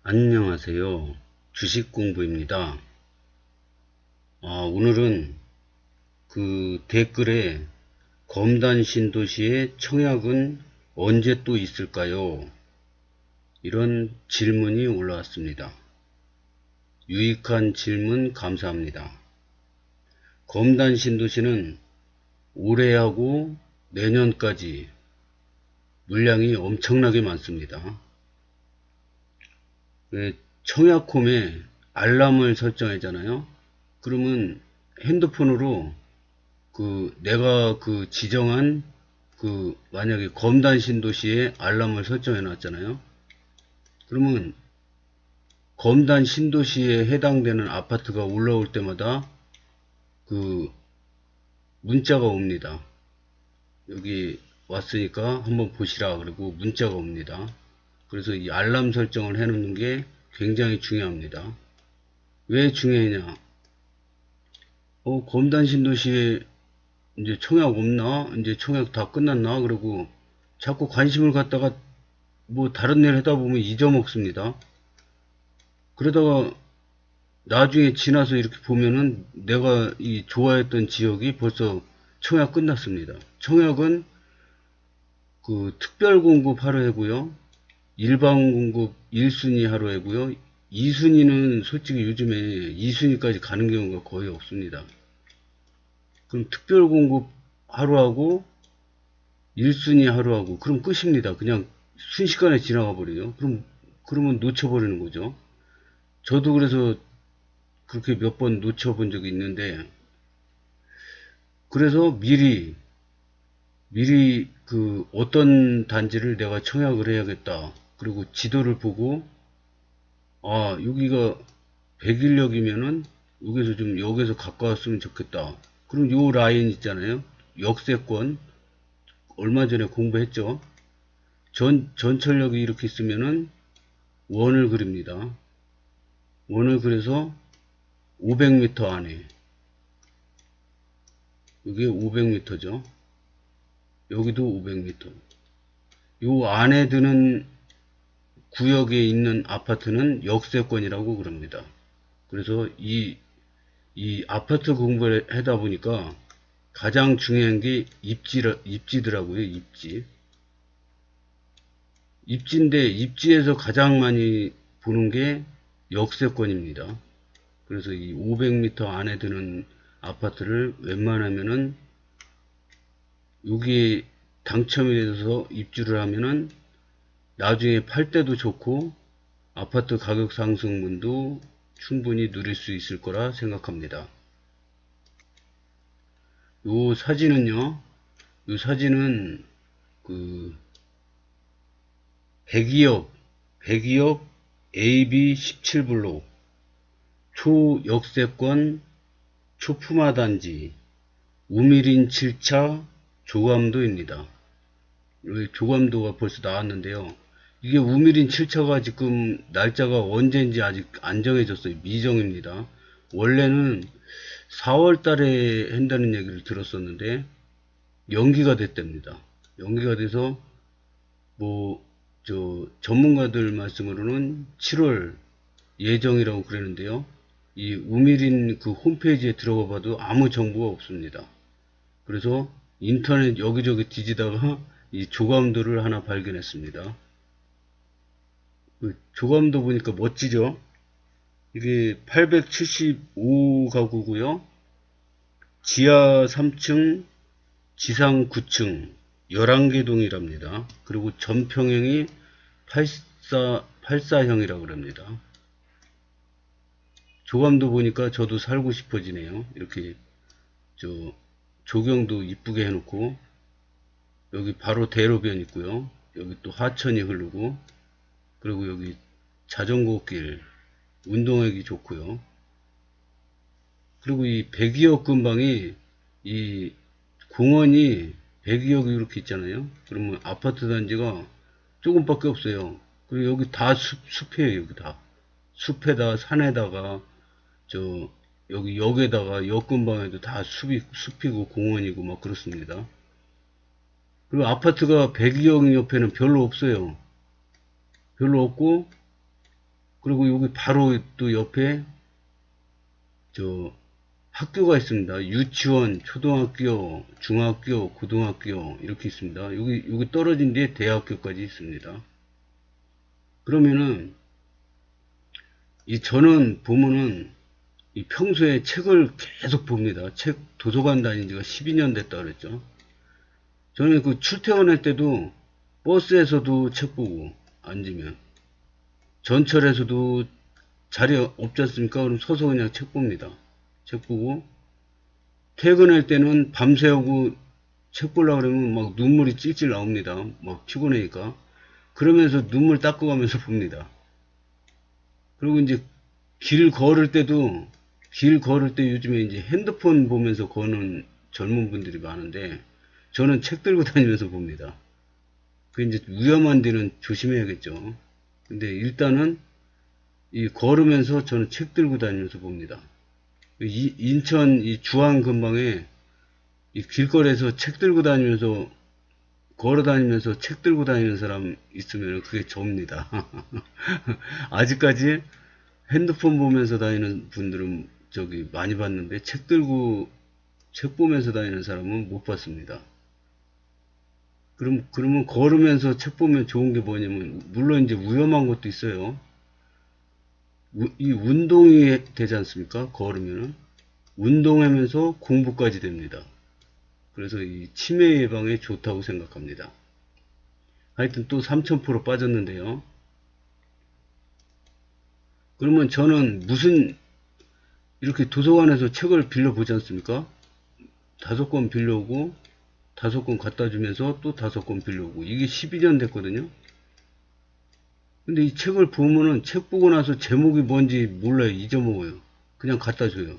안녕하세요. 주식공부입니다. 오늘은 그 댓글에 검단 신도시의 청약은 언제 또 있을까요? 이런 질문이 올라왔습니다. 유익한 질문 감사합니다. 검단 신도시는 올해하고 내년까지 물량이 엄청나게 많습니다. 청약홈에 알람을 설정하잖아요. 그러면 핸드폰으로 내가 지정한 만약에 검단 신도시에 알람을 설정해 놨잖아요. 그러면 검단 신도시에 해당되는 아파트가 올라올 때마다 문자가 옵니다. 여기 왔으니까 한번 보시라. 그리고 문자가 옵니다. 그래서 이 알람 설정을 해 놓는 게 굉장히 중요합니다. 왜 중요하냐? 검단 신도시에 이제 청약 없나? 이제 청약 다 끝났나? 그러고 자꾸 관심을 갖다가 뭐 다른 일 하다 보면 잊어먹습니다. 그러다가 나중에 지나서 이렇게 보면은 내가 이 좋아했던 지역이 벌써 청약 끝났습니다. 청약은 특별 공급 하루 하고요. 일반 공급 1순위 하루 하고요. 2순위는 솔직히 요즘에 2순위까지 가는 경우가 거의 없습니다. 그럼 특별 공급 하루하고 1순위 하루하고 그럼 끝입니다. 그냥 순식간에 지나가 버려요. 그러면 놓쳐버리는 거죠. 저도 그래서 그렇게 몇 번 놓쳐본 적이 있는데, 그래서 미리 어떤 단지를 내가 청약을 해야겠다. 그리고 지도를 보고 여기가 101역이면은 여기서 가까웠으면 좋겠다. 그럼 요 라인 있잖아요. 역세권 얼마 전에 공부했죠. 전철역이 이렇게 있으면은 원을 그립니다. 원을 그려서 500m 안에, 여기 500m죠. 여기도 500m. 요 안에 드는 구역에 있는 아파트는 역세권이라고 그럽니다. 그래서 이 아파트 공부를 하다 보니까 가장 중요한 게 입지더라고요. 입지인데 입지에서 가장 많이 보는 게 역세권입니다. 그래서 이 500m 안에 드는 아파트를 웬만하면은 여기에 당첨이 돼서 입주를 하면은 나중에 팔 때도 좋고 아파트 가격 상승분도 충분히 누릴 수 있을 거라 생각합니다. 요 사진은요, 요 사진은 백이역 AB17블록 초역세권 초품화단지 우미린 7차 조감도입니다. 여기 조감도가 벌써 나왔는데요. 이게 우미린 7차가 지금 날짜가 언제인지 아직 안 정해졌어요. 미정입니다. 원래는 4월 달에 한다는 얘기를 들었었는데 연기가 됐답니다. 연기가 돼서 전문가들 말씀으로는 7월 예정이라고 그러는데요. 이 우미린 홈페이지에 들어가 봐도 아무 정보가 없습니다. 그래서 인터넷 여기저기 뒤지다가 이 조감도를 하나 발견했습니다. 조감도 보니까 멋지죠? 이게 875가구고요. 지하 3층, 지상 9층, 11개 동이랍니다. 그리고 전평형이 84형이라고 그럽니다. 조감도 보니까 저도 살고 싶어지네요. 이렇게 조경도 이쁘게 해놓고, 여기 바로 대로변 있고요. 여기 또 하천이 흐르고, 그리고 여기 자전거 길, 운동하기 좋고요. 그리고 이 102역 근방이 이 공원이 102역이 이렇게 있잖아요. 그러면 아파트 단지가 조금밖에 없어요. 그리고 여기 다 숲이에요. 여기 다 숲에다 산에다가 여기 역에다가 역 근방에도 다 숲이고 공원이고 막 그렇습니다. 그리고 아파트가 102역 옆에는 별로 없어요. 별로 없고, 그리고 여기 바로 또 옆에 저 학교가 있습니다. 유치원, 초등학교, 중학교, 고등학교 이렇게 있습니다. 여기 떨어진 뒤에 대학교까지 있습니다. 그러면은 저는 보면은 이 평소에 책을 계속 봅니다. 도서관 다닌 지가 12년 됐다 그랬죠. 저는 그 출퇴근할 때도 버스에서도 책 보고 앉으면, 전철에서도 자리 없지 않습니까? 그럼 서서 그냥 책 봅니다. 책 보고 퇴근할 때는 밤새우고 책 보려고 그러면 막 눈물이 찔찔 나옵니다. 막 피곤하니까. 그러면서 눈물 닦아가면서 봅니다. 그리고 이제 길 걸을 때 요즘에 이제 핸드폰 보면서 거는 젊은 분들이 많은데, 저는 책 들고 다니면서 봅니다. 그 이제 위험한 데는 조심해야겠죠. 근데 일단은 이 걸으면서 저는 책 들고 다니면서 봅니다. 인천 이 주안 근방에 이 길거리에서 책 들고 다니면서, 걸어 다니면서 책 들고 다니는 사람 있으면 그게 저입니다. 아직까지 핸드폰 보면서 다니는 분들은 저기 많이 봤는데, 책 보면서 다니는 사람은 못 봤습니다. 그러면 걸으면서 책 보면 좋은 게 뭐냐면, 물론 이제 위험한 것도 있어요. 이 운동이 되지 않습니까? 걸으면은. 운동하면서 공부까지 됩니다. 그래서 이 치매 예방에 좋다고 생각합니다. 하여튼 또 3000% 빠졌는데요. 그러면 저는 이렇게 도서관에서 책을 빌려보지 않습니까? 5권 빌려오고 5권 갖다 주면서 또 5권 빌려오고, 이게 12년 됐거든요. 근데 이 책을 보면은 책 보고 나서 제목이 뭔지 몰라요. 잊어먹어요. 그냥 갖다 줘요.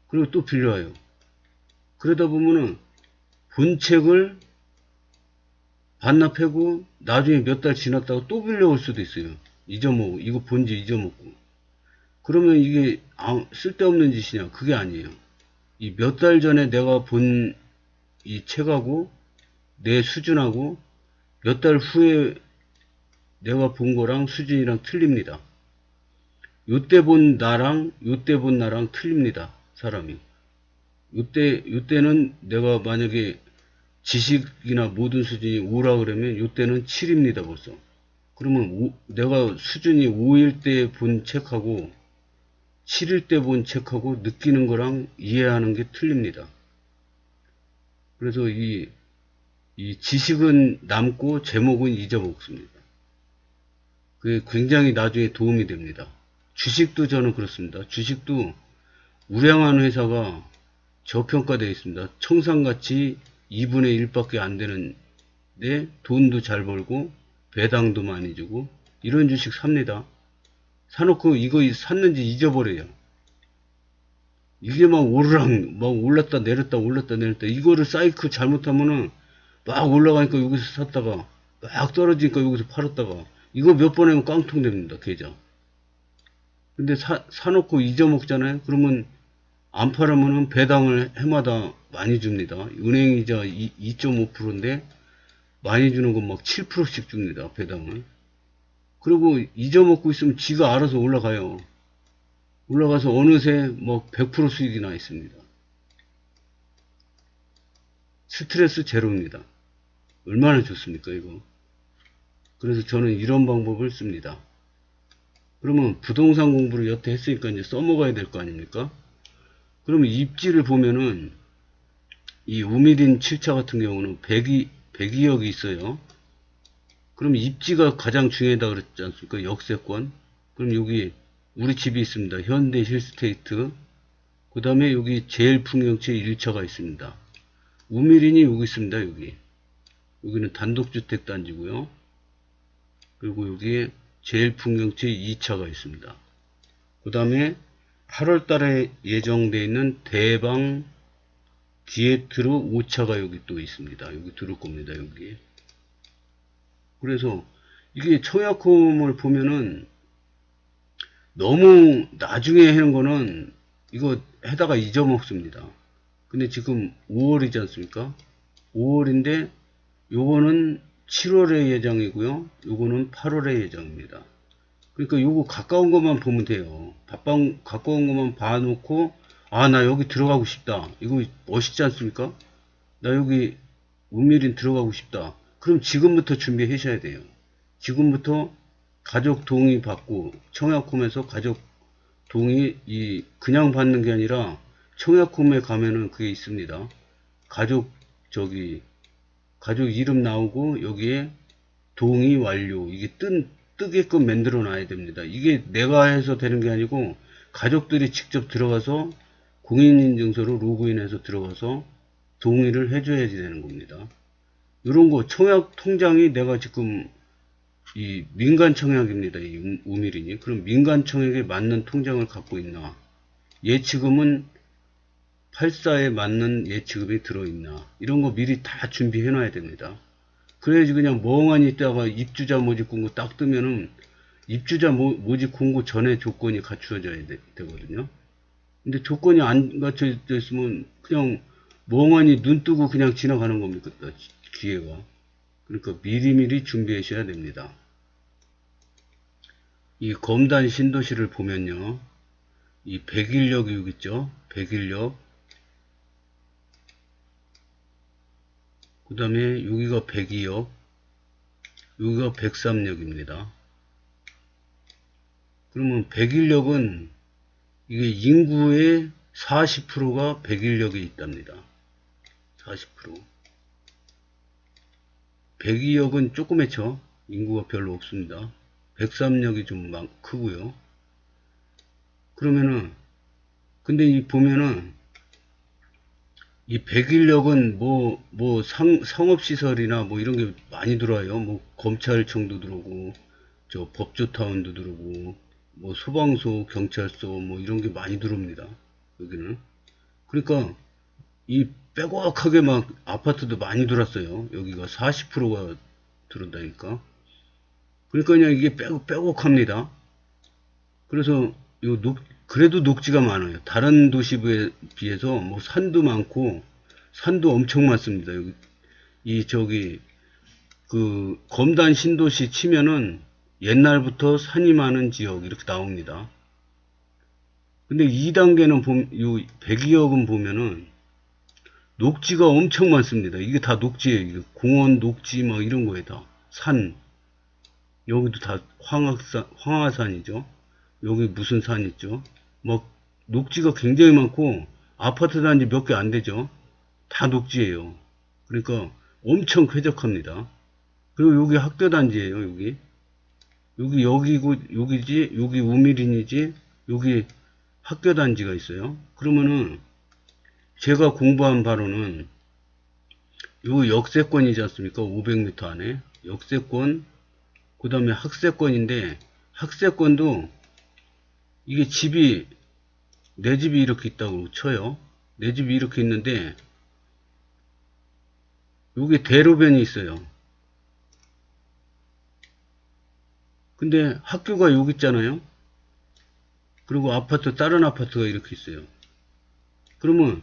그리고 또 빌려와요. 그러다 보면은 본 책을 반납하고 나중에 몇 달 지났다가 또 빌려올 수도 있어요. 잊어먹고, 이거 본지 잊어먹고. 그러면 이게 쓸데없는 짓이냐? 그게 아니에요. 이 몇 달 전에 내가 본 이 책하고 내 수준하고 몇 달 후에 내가 본 거랑 수준이랑 틀립니다. 요때 본 나랑 틀립니다. 사람이. 요때는 내가 만약에 지식이나 모든 수준이 5라 그러면 요때는 7입니다. 벌써. 그러면 내가 수준이 5일 때 본 책하고 7일 때 본 책하고 느끼는 거랑 이해하는 게 틀립니다. 그래서 이 지식은 남고 제목은 잊어먹습니다. 그게 굉장히 나중에 도움이 됩니다. 주식도 저는 그렇습니다. 주식도 우량한 회사가 저평가되어 있습니다. 청산가치 2분의 1밖에 안 되는데 돈도 잘 벌고 배당도 많이 주고, 이런 주식 삽니다. 사놓고 이거 샀는지 잊어버려요. 이게 막 오르락 막 올랐다 내렸다 이거를 사이클 잘못하면은 막 올라가니까 여기서 샀다가 막 떨어지니까 여기서 팔았다가, 이거 몇 번 하면 깡통 됩니다. 계좌. 근데 사놓고 잊어먹잖아요. 그러면 안 팔으면은 배당을 해마다 많이 줍니다. 은행이자 2.5%인데 많이 주는 건 막 7%씩 줍니다. 배당을. 그리고 잊어먹고 있으면 지가 알아서 올라가요. 올라가서 어느새 뭐 100% 수익이 나 있습니다. 스트레스 제로입니다. 얼마나 좋습니까, 이거? 그래서 저는 이런 방법을 씁니다. 그러면 부동산 공부를 여태 했으니까 이제 써먹어야 될 거 아닙니까? 그러면 입지를 보면은 이 우미린 7차 같은 경우는 102억이 있어요. 그럼 입지가 가장 중요하다 그랬지 않습니까? 역세권. 그럼 여기 우리 집이 있습니다. 현대 힐스테이트. 그 다음에 여기 제일풍경채 1차가 있습니다. 우미린이 여기 있습니다. 여기는 단독주택 단지고요. 그리고 여기에 제일풍경채 2차가 있습니다. 그 다음에 8월 달에 예정되어 있는 대방 기에트로 5차가 여기 또 있습니다. 여기 들을 겁니다. 여기. 그래서 이게 청약홈을 보면은 너무 나중에 하는 거는 이거 해다가 잊어먹습니다. 근데 지금 5월이지 않습니까? 5월인데 요거는 7월에 예정이고요. 요거는 8월에 예정입니다. 그러니까 요거 가까운 것만 보면 돼요. 가까운 것만 봐놓고, 아, 나 여기 들어가고 싶다. 이거 멋있지 않습니까? 나 여기 우미린 들어가고 싶다. 그럼 지금부터 준비하셔야 돼요. 지금부터 가족 동의 받고, 청약홈에서 가족 동의, 그냥 받는 게 아니라, 청약홈에 가면은 그게 있습니다. 가족, 가족 이름 나오고, 여기에 동의 완료. 이게 뜨게끔 만들어 놔야 됩니다. 이게 내가 해서 되는 게 아니고, 가족들이 직접 들어가서, 공인인증서로 로그인해서 들어가서, 동의를 해줘야지 되는 겁니다. 이런 거, 청약 통장이 내가 지금, 이 민간 청약입니다. 이 우미린이. 그럼 민간 청약에 맞는 통장을 갖고 있나? 예치금은 84에 맞는 예치금이 들어있나? 이런 거 미리 다 준비해 놔야 됩니다. 그래야지 그냥 멍하니 있다가 입주자 모집 공고 딱 뜨면은 입주자 모집 공고 전에 조건이 갖추어져야 되거든요. 근데 조건이 안 갖춰져 있으면 그냥 멍하니 눈 뜨고 그냥 지나가는 겁니다. 기회가. 그러니까 미리미리 준비하셔야 됩니다. 이 검단 신도시를 보면요. 이 백일역 여기 있죠. 백일역. 그 다음에 여기가 백이역. 여기가 백삼역입니다. 그러면 백일역은 이게 인구의 40%가 백일역에 있답니다. 40%. 백이역은 조그맣죠. 인구가 별로 없습니다. 백삼역이 좀 크고요. 그러면은 근데 이 보면은 이 백일역은 상업시설이나 뭐 이런 게 많이 들어와요. 뭐 검찰청도 들어오고 저 법조타운도 들어오고 뭐 소방서, 경찰서 뭐 이런 게 많이 들어옵니다. 여기는. 그러니까 이 빼곡하게 막 아파트도 많이 들어왔어요. 여기가 40%가 들어온다니까. 그러니까 그냥 이게 빼곡합니다. 그래서 그래도 녹지가 많아요. 다른 도시부에 비해서 뭐 산도 많고 산도 엄청 많습니다. 여기 그 검단 신도시 치면은 옛날부터 산이 많은 지역 이렇게 나옵니다. 근데 2단계는 요 백이역은 보면은 녹지가 엄청 많습니다. 이게 다 녹지예요. 이게 공원 녹지 막 이런 거에 다 산. 여기도 다 황하산이죠. 여기 무슨 산 있죠? 막 녹지가 굉장히 많고 아파트 단지 몇 개 안 되죠. 다 녹지예요. 그러니까 엄청 쾌적합니다. 그리고 여기 학교 단지예요. 여기지, 여기 우미린이지, 여기 학교 단지가 있어요. 그러면은 제가 공부한 바로는 요 역세권이지 않습니까? 500m 안에 역세권, 그 다음에 학세권인데 학세권도 이게 내 집이 이렇게 있다고 쳐요. 내 집이 이렇게 있는데 여기 대로변이 있어요. 근데 학교가 여기 있잖아요. 그리고 다른 아파트가 이렇게 있어요. 그러면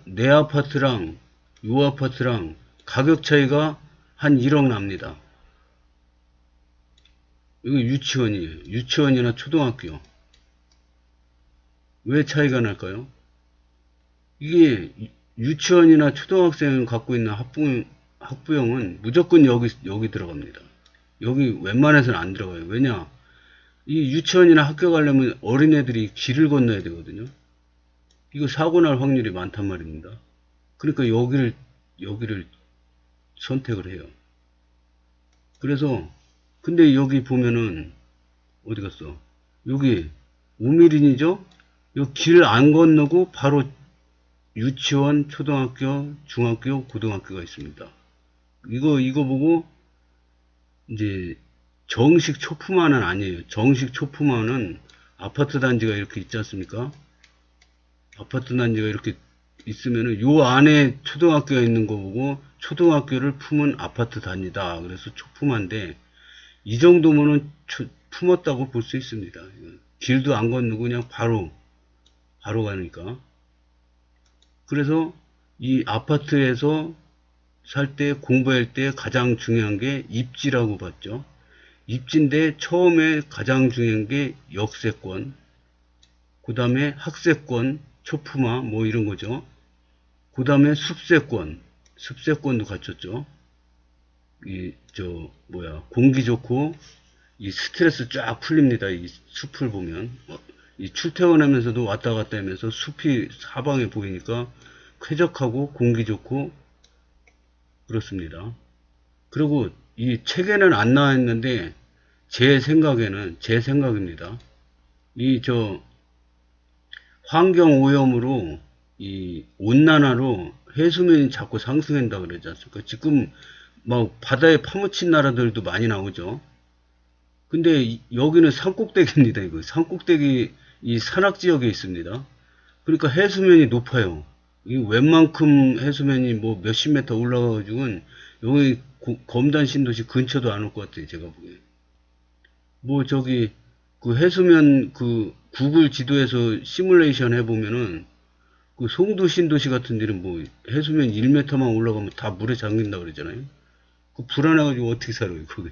내 아파트랑 요 아파트랑 가격 차이가 한 1억 납니다. 이거 유치원이에요. 유치원이나 초등학교. 왜 차이가 날까요? 이게 유치원이나 초등학생을 갖고 있는 학부형은 무조건 여기 들어갑니다. 여기 웬만해서는 안 들어가요. 왜냐? 이 유치원이나 학교 가려면 어린애들이 길을 건너야 되거든요. 이거 사고 날 확률이 많단 말입니다. 그러니까 여기를 선택을 해요. 그래서 근데 여기 보면은 어디 갔어? 여기 우미린이죠? 이 길 안 건너고 바로 유치원, 초등학교, 중학교, 고등학교가 있습니다. 이거 보고 이제 정식 초품화는 아니에요. 정식 초품화는 아파트 단지가 이렇게 있지 않습니까? 아파트 단지가 이렇게 있으면은 요 안에 초등학교가 있는 거 보고 초등학교를 품은 아파트 단지다. 그래서 초품화인데 이 정도면은 품었다고 볼 수 있습니다. 길도 안 건너고 그냥 바로 가니까. 그래서 이 아파트에서 살 때 공부할 때 가장 중요한 게 입지라고 봤죠. 입지인데 처음에 가장 중요한 게 역세권, 그 다음에 학세권, 초품화 뭐 이런 거죠. 그 다음에 습세권도 갖췄죠. 공기 좋고 이 스트레스 쫙 풀립니다. 이 숲을 보면 이 출퇴근하면서도 왔다 갔다 하면서 숲이 사방에 보이니까 쾌적하고 공기 좋고 그렇습니다. 그리고 이 책에는 안 나와 있는데 제 생각입니다. 환경 오염으로 이 온난화로 해수면이 자꾸 상승한다 그러지 않습니까? 지금 막 바다에 파묻힌 나라들도 많이 나오죠. 근데 여기는 산꼭대기입니다. 이거 산꼭대기 이 산악 지역에 있습니다. 그러니까 해수면이 높아요. 이 웬만큼 해수면이 뭐 몇십 메터 올라가가지고는 여기 검단 신도시 근처도 안 올 것 같아요. 제가 보기에. 뭐 그 해수면 그 구글 지도에서 시뮬레이션 해보면은 그 송도 신도시 같은 데는 뭐 해수면 1m만 올라가면 다 물에 잠긴다 그러잖아요. 그 불안해가지고 어떻게 살아요, 거기.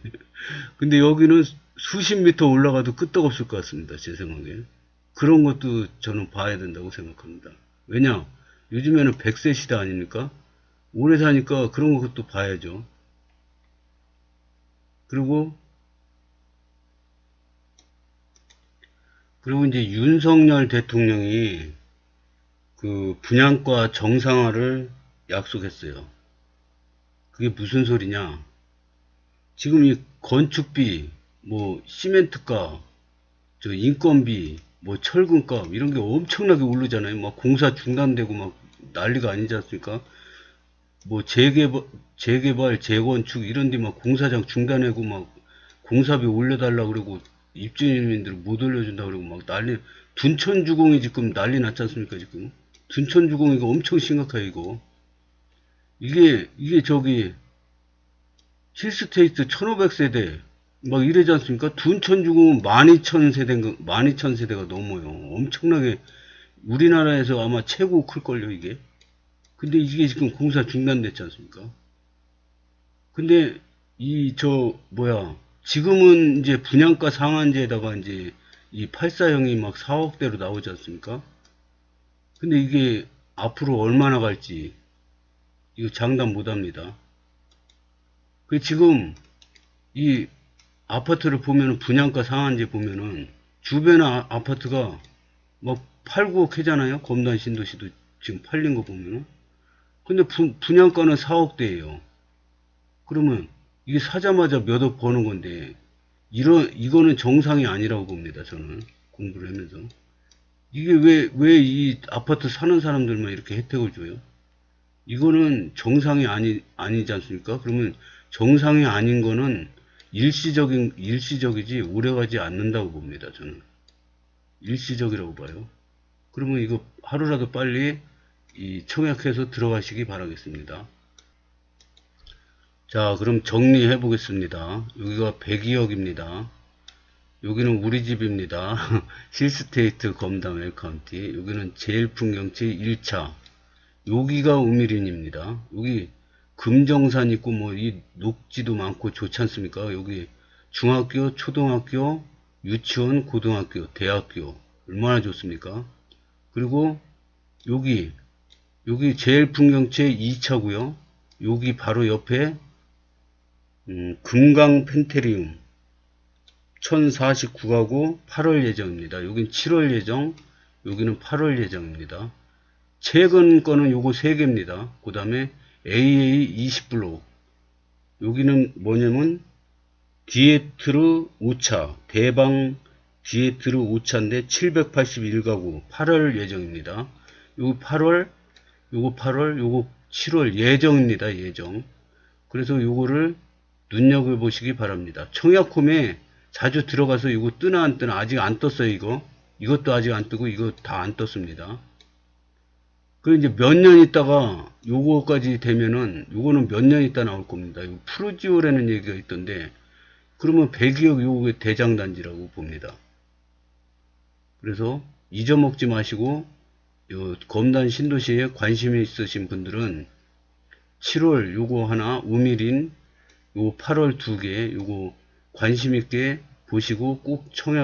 근데 여기는 수십 미터 올라가도 끄떡없을 것 같습니다, 제 생각에. 그런 것도 저는 봐야 된다고 생각합니다. 왜냐? 요즘에는 100세 시대 아닙니까? 오래 사니까 그런 것도 봐야죠. 그리고 이제 윤석열 대통령이 그 분양가 정상화를 약속했어요. 그게 무슨 소리냐? 지금 이 건축비, 뭐 시멘트값, 인건비, 뭐 철근값 이런 게 엄청나게 오르잖아요. 막 공사 중단되고 막 난리가 아니지 않습니까? 뭐 재개발, 재건축 이런 데 막 공사장 중단하고 막 공사비 올려달라 그러고 입주민들 못 올려준다 그러고 막 둔천주공이 지금 난리 났지 않습니까? 지금 둔천주공이가 엄청 심각해요. 이게 힐스테이트 1500세대 막 이러지 않습니까? 둔천주공은 12,000세대가 넘어요. 엄청나게 우리나라에서 아마 최고 클걸요, 이게. 근데 이게 지금 공사 중단됐지 않습니까? 근데 지금은 이제 분양가 상한제에다가 이제 이 84형이 막 4억대로 나오지 않습니까? 근데 이게 앞으로 얼마나 갈지 이거 장담 못 합니다. 그 지금 이 아파트를 보면은 분양가 상한제 보면은 주변 아파트가 막 8, 9억 해잖아요. 검단 신도시도 지금 팔린 거 보면은. 근데 분양가는 4억대예요. 그러면 이게 사자마자 몇 억 버는 건데 이거는 정상이 아니라고 봅니다. 저는 공부를 하면서 이게 왜 이 아파트 사는 사람들만 이렇게 혜택을 줘요? 이거는 정상이 아니지 않습니까? 그러면 정상이 아닌 거는 일시적이지 오래가지 않는다고 봅니다. 저는 일시적이라고 봐요. 그러면 이거 하루라도 빨리 이 청약해서 들어가시기 바라겠습니다. 자, 그럼 정리해 보겠습니다. 여기가 102억입니다. 여기는 우리 집입니다. 힐스테이트 검담 웰카운티. 여기는 제일풍경채 1차. 여기가 우미린입니다. 여기 금정산 있고 뭐 이 녹지도 많고 좋지 않습니까? 여기 중학교, 초등학교, 유치원, 고등학교, 대학교 얼마나 좋습니까? 그리고 여기 제일풍경채 2차고요. 여기 바로 옆에 금강 펜테리움 1049가구 8월 예정입니다. 여긴 7월 예정, 여기는 8월 예정입니다. 최근 거는 요거 3개입니다. 그 다음에 AA 20블록 여기는 뭐냐면 디에트르 5차 대방 디에트르 5차인데 781가구 8월 예정입니다. 요거 8월 요거 7월 예정입니다. 예정. 그래서 요거를 눈여겨보시기 바랍니다. 청약홈에 자주 들어가서 이거 뜨나 안 뜨나 아직 안 떴어요. 이것도 아직 안 뜨고 이거 다 안 떴습니다. 그 이제 몇 년 있다가 요거까지 되면은 요거는 몇 년 있다 나올 겁니다. 프로지오라는 얘기가 있던데 그러면 102억 요게 대장단지라고 봅니다. 그래서 잊어먹지 마시고 요 검단 신도시에 관심이 있으신 분들은 7월 요거 하나 우미린 요 8월 2개 요거 관심 있게 보시고 꼭 청약